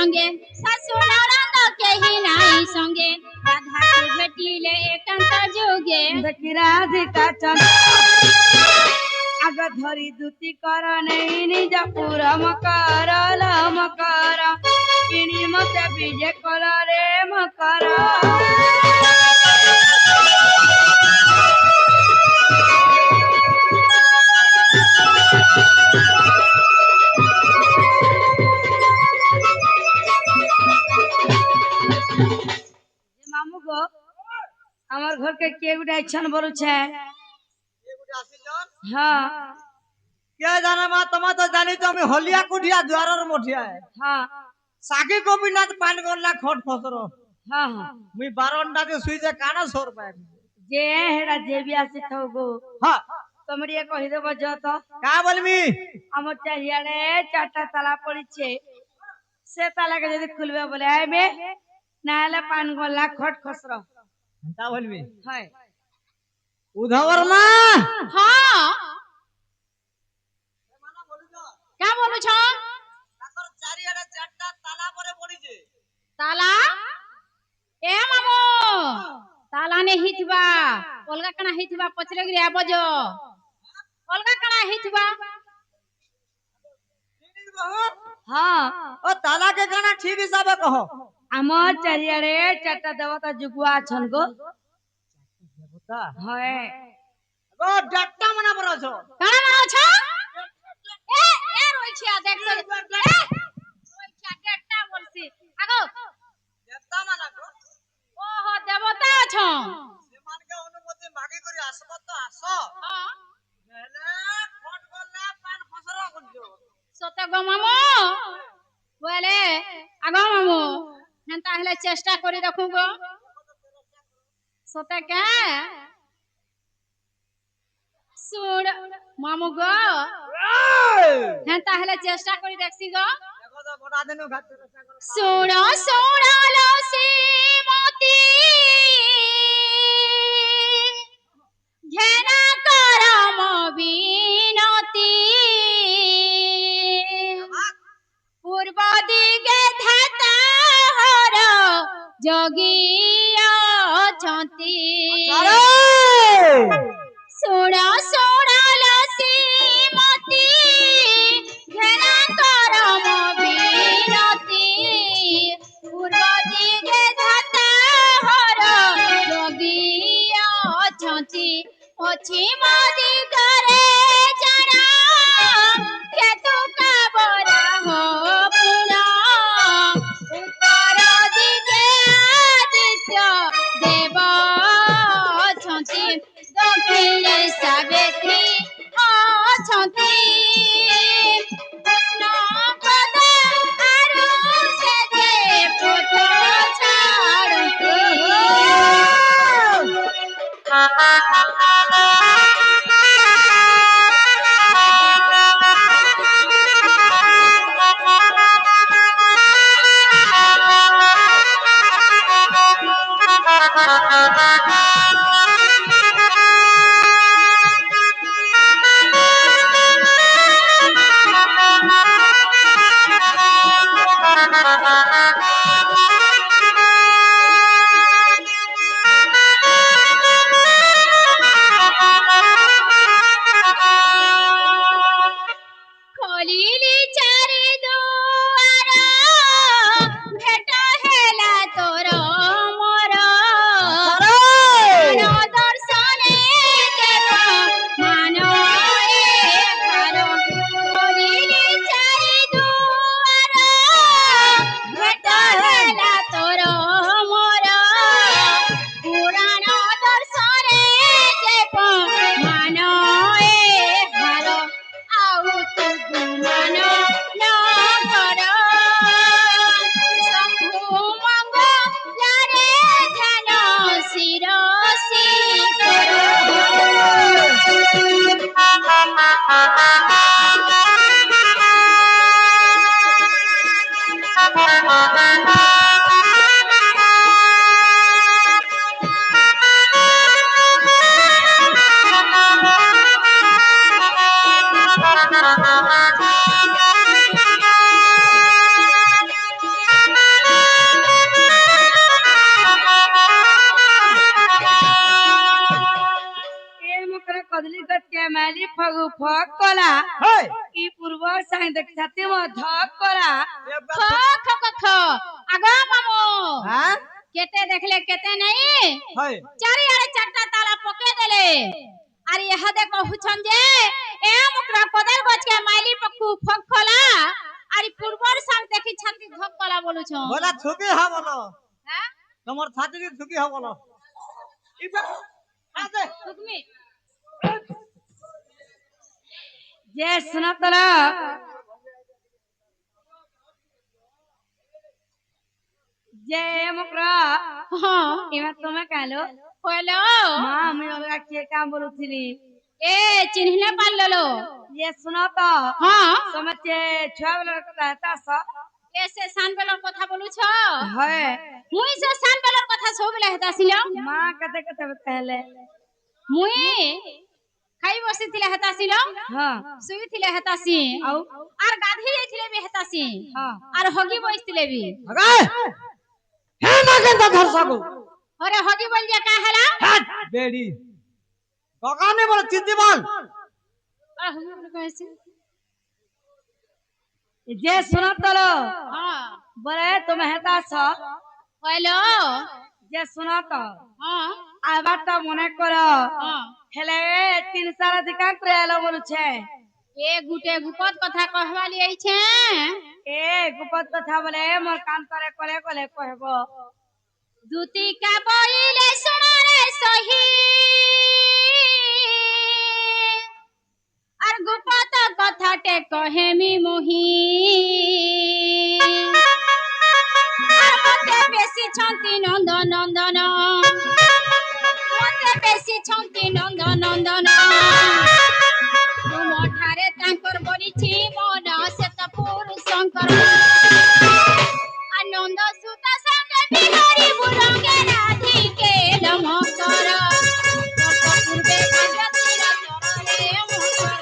रंगे सासु ननद केही नाही संगे राधा को भेटिले एकांत जोगे देखी राधिका चंद आग धरी दूती कर नहीं निज पुरम कर लमकर किणी मते विजय कर रे मकर मामू गो আমার ঘরকে কে গুটা ইচ্ছান বলছে হ্যাঁ কে জানে মা তোমা তো জানি তো আমি হলিয়া কুঠিয়া দুয়ারর মঠিয়া হ্যাঁ সাকি গোপীনাথ পান গল্লা খট ফসর হ্যাঁ হ্যাঁ মুই বারন্ডাতে শুইতে কানা সর পাই যে হেডা যে বি আসি থাও গো হ্যাঁ তোমরি কই দেব যত কা বলবি আমার চারিয়াড়ে চারটা তালা পড়িছে সে তালাকে যদি খুলবে বলে আইবে না হলে পান গল্লা খট খসর তা বলবি হয় উধাবর মা हाँ क्या बोलू छ তাকর চারিয়াড়ে চারটা তালা পরে পড়িছে ताला ए मामो ताला ने हिथबा अलगा कना हिथबा पचरे गिरे आबज अलगा कना हिथबा হ্যাঁ ও তালা কে কানা ঠিক হিসাবে কহ আমার চারিয়াড়ে চারটা দেবতা যুগুয়া আছন গো দেবতা হয় ও ডাক্তা মনে পড়ছ कना मानो छ ए रोई छिया देख तो ए रोई छिया डेटा बोलसी आगो দেবতা মানা গো ओहो देवता छ সেমানকে অনুমতি মাগি করি আসব তো আস हां নেলে খট গল্লা পান ফসর করছো सते गो मामो बोले आगो मामो हेंता हेले चेष्टा करी देखू गो सते के सुन मामू गो हेंता हेले चेष्टा करी देखसी गो দেখো তো গোটা দিন ঘাট চেষ্টা করো सुन सुन लो श्रीमती घेना करम बिनती पूर्व दिगे धाता हर जगिया छंती सुन सुन लो श्रीमती घेना करम बिनती पूर्व दिगे धाता हर जगिया छंती पश्चिम दिगरे जरा केतु काबरा हो पुना उत्तर दिगे आदित्य देव छंती दक्षिणे सावित्री छंती कृष्ण पद आरु से दे पुत्र छाड़ती खोलिली चारि दुआर भेट हेला तोर मोर प्राण दर्शने देव मान ए घर खोलिली चारि दुआर भेट हेला तोर मोर पुराण दर्शने देव मान ए घर आउ तू गुमान न कर शंभु मंगलारे ध्यान शिरसी ଫକ୍ କଲା ହେଇ ଇ ପୂର୍ବ ସାଙ୍ଗେ ଦେଖିଥାତି ମୋ ଧକ୍ କଲା ଖ ଖ ଖ ଖ ଆଗ ମାମୁ ହାଁ କେତେ ଦେଖିଲେ କେତେ ନାହିଁ ହେଇ ଚାରିଆଡେ ଚାରଟା ତାଲା ପକେଇ ଦେଲେ ଆରେ ଏହାଦେ କହୁଛନ୍ ଯେ ଏ ମୁକରା କଦାଲ ଗଛକେ ମାଇଲି ପକୁ ଫକ୍ କଲା ଆରେ ପୂର୍ବର ସାଙ୍ଗ ଦେଖି ଛାତି ଧକ୍ କଲା ବୋଲୁଛନ୍ ବୋଲା ଛୁକି ହବଲ হ্যাঁ তোমার ছাতি ছুকি হবল ইবা আদে তুমি ଯେ ଶୁଣତର ଯେ ମୁକରା হ্যাঁ ଏମା ତମେ କାलो হলো ମା আমি ଅଲଗା କିଏ କାମ ବୋଲୁଥିଲି এ চিনহিলে পারলো ଯେ ଶୁଣ ତ হ্যাঁ ସମସ୍ତେ ଛୁଆ ବେଳର କଥା ହେତା এসে সানবেলর কথা বলুছ ହଏ মুই সে সানবেলর কথা সবলে হেতাছিল মা କେତେ କେତେ କହିଲେ মুই খাই বসিছিলে হেতাছিল ହଁ শুইছিলে হেতাসি ଆଉ আর গাধি যাইছিলে বি হেতাসি ହଁ আর হগি বইছিলে বি আগে হে না কেন ধরছাগো হরে হগি বল যে কা হেলা বেড়ি দোকানে বল চিন্তি বল আর হগি বলে কইছে ଯେ ଶୁଣ ତର হ্যাঁ বলে তুমি হেতা হলো যে ଶୁଣ ତ হ্যাঁ আবারটা মনে কর হ্যাঁ হেলে 3 সাল দিকা করে এলো বলছে এ গুটে গুপত কথা কহবালি আইছে এ গুপত কথা বলে মোর কান্তরে করে কলে কহব দুতিকা বইলে শুনরে সহি আর গুপত কথাটে কহেমি মহি আর মতে বেশি ছন্তি নন্দ নন্দন মতে বেশি ছন্তি নন্দ নন্দন তুমঠারে তাঙ্কর বলিছি মন সেত পুরুষঙ্কর আনন্দ সুত সঙ্গে বিহারি বুরঙ্গে রাধিকে লমকর পূর্বে ভাগতির চরণে মকর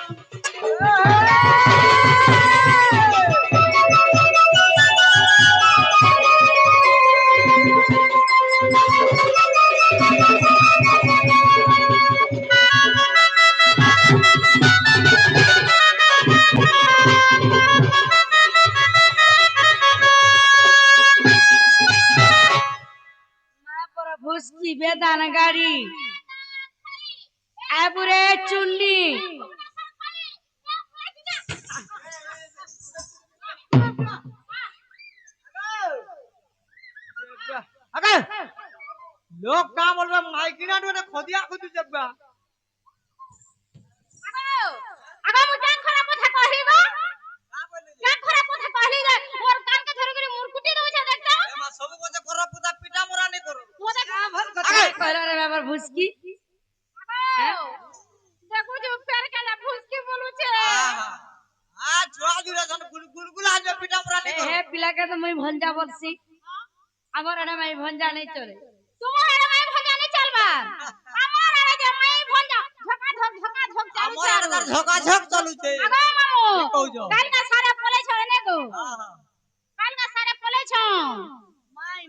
মা পর ভুসকি বেদান গাড়ি আবুরে চুন্ডি আগে লোক কা বলবে মাইকিনা ডনে খদিয়া খুদি যাবা আগো মু কান খরা কথা কহি গো কান খরা কথা কহি গো মোর কান কে ধরি করে মুরকুটি দউছে দেখতো এমা সব কথা কর পুতা পিটা মরা নি করো মোদে কা ভল কথা কইরা রে বাবার ভুসকি দেখো যে ফের কেনা ফুসকি বলুছে আ ছোয়া জুরা জন গুলগুলা যে পিটা মরা নি হে করো পিলাকে তো মই ভঞ্জা বলছি আমার এনে মাই ভঞ্জা নেই চলে তোমার এড়ে মাই ভজা নি চলবা আমার এড়ে যে মাই ভজা ঝকা ঝক চালু আমার আর ঝকা ঝক চলুছে আগো মামু কি কইছো কাল না সারা পলে ছড়ে নে গো আহা কাল না সারা পলে ছ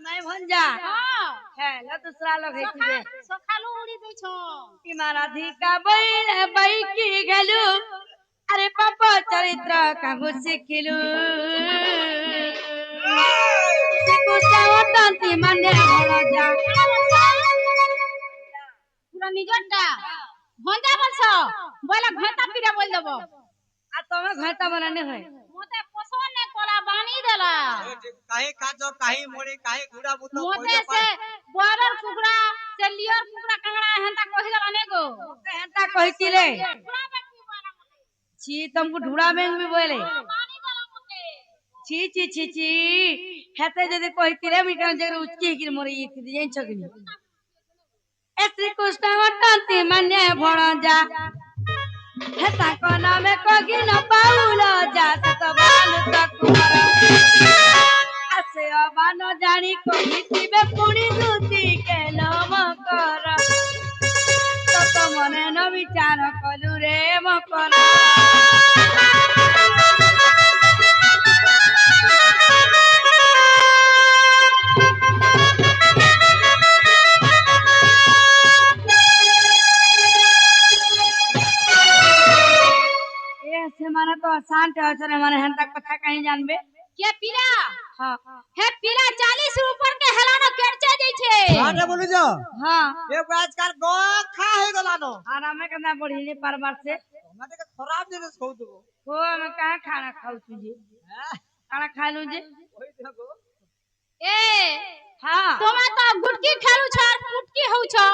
মাই ভঞ্জা হ্যাঁ হ্যাঁ না দুসরা লোক হেতিবে সকালু উড়ি দেছ ইমারাধিকা বইলে বাইকি গেলু আরে পাপ চরিত্র কাগু শিখিলু শ্রীকৃষ্ণ অত্যন্তি মানে ভরজা পুরা নিজরটা ভঞ্জা বলছ বলে ঘটা পিরা বল দেব আর তুমি ঘরটা বানানে হয় মতে পছন্দ নে কলা বানি দেলা কাহে কাজো কাহে মরে কাহে ঘুড়া বুতো মতে সে বড়র কুকড়া সে লিয়র কুকড়া কাংড়া হেনতা কহি দেলা নে গো হেনতা কইছিলে পুরা বাকি বানা মতে ছি तुमको ढूढ़ा में भी बोले বানি দেলা মতে ছি ছি ছি ছি হেতে যদি কইছিলে আমি কেন যে উচকি কি মরে ইতি জানি ছকিনি এ শ্রীকৃষ্ণ অত্যন্তি মানে ভরজা হেতা কো নামে কগি ন পাউল যা সত বালু তকুমার আসে অবান জানি কহিতিবে পুনি দুতি কেন মকর তত মনে ন বিচার কলু রে মকর शांत है माने हंता कथा कहीं जानबे के पीला हां हे पीला 40 ऊपर के हेलानो केरचे जाई छे आटे बोलू जो हां एक आजकल गो खा हो गला नो आरामे कना बढ़िले परबार से माने के खराब जिनिस खाऊ तू हो हम कहां खाना खाऊ तुझे खाना खा लू जे ओई देखो ए हां तोमा तो गुटकी खेलु छ और पुटकी होउ छ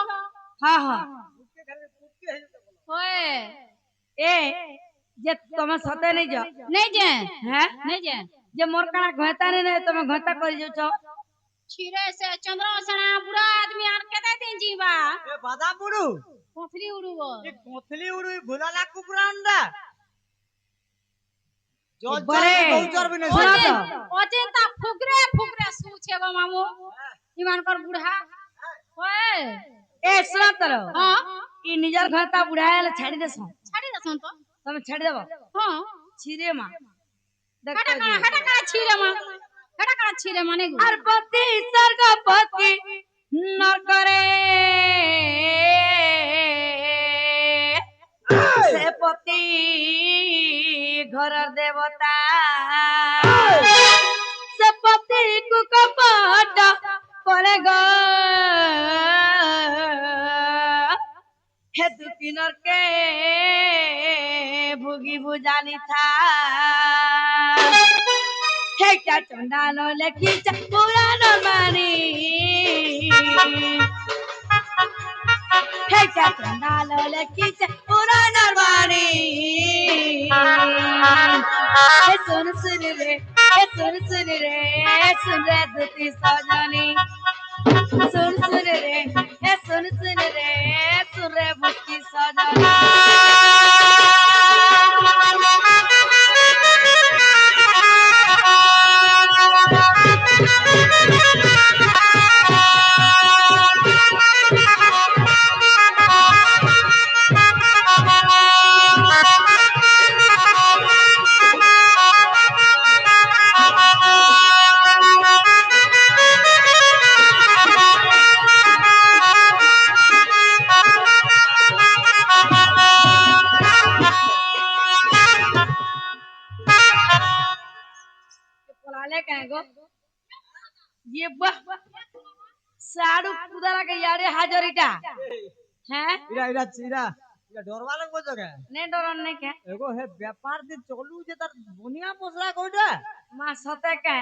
हां हां उसके घर में कुत्ते है तो बोलो ओए ए जे तुम सते नहीं जा नहीं जे हैं नहीं जे जे मोर कणा घता नहीं तुम घता कर जो छ छिरे से चंद्र सना बुढ़ा आदमी आर केते दिन जीवा ए बादाम बुड़ू कोथली उड़ुबो ये कोथली उड़ू भुलाला कुकुरा अंडा जो बड़े बहुत चर भी नहीं सुना सुना तो अचिंता फुगरे फुगरे सूछे गो मामू ईमान कर बुढ़ा ओए ए सुना तरो हां ई निजर घता बुढ़ायल छाड़ी देसो छाड़ी दसन तो तुम छाड़ी देबो हां छिरे मा हटा का छिरे मा हटा का छिरे माने गो और पति स्वर्गपति नर करे से पति घर देवता से पति को कपट करेगा हे दुखी नर के भुगी भुजानी था हे क्या चंडालो लेखी पुराण मानी हे क्या चंडालो लेखी पुराण मानी हे सुन रे हे सुन रे दुती सजनी सुन रे हे सुन रे भक्ति सजनी बोलाले कहेगो ये साड़ू कुदरा के यारे हाजरिटा हैं इरा इरा इरा इरा डरवा लग बो जगह ने डरन नहीं के एगो हे व्यापार दिन चलू जे तार दुनिया पोसरा कोइटा मां सते के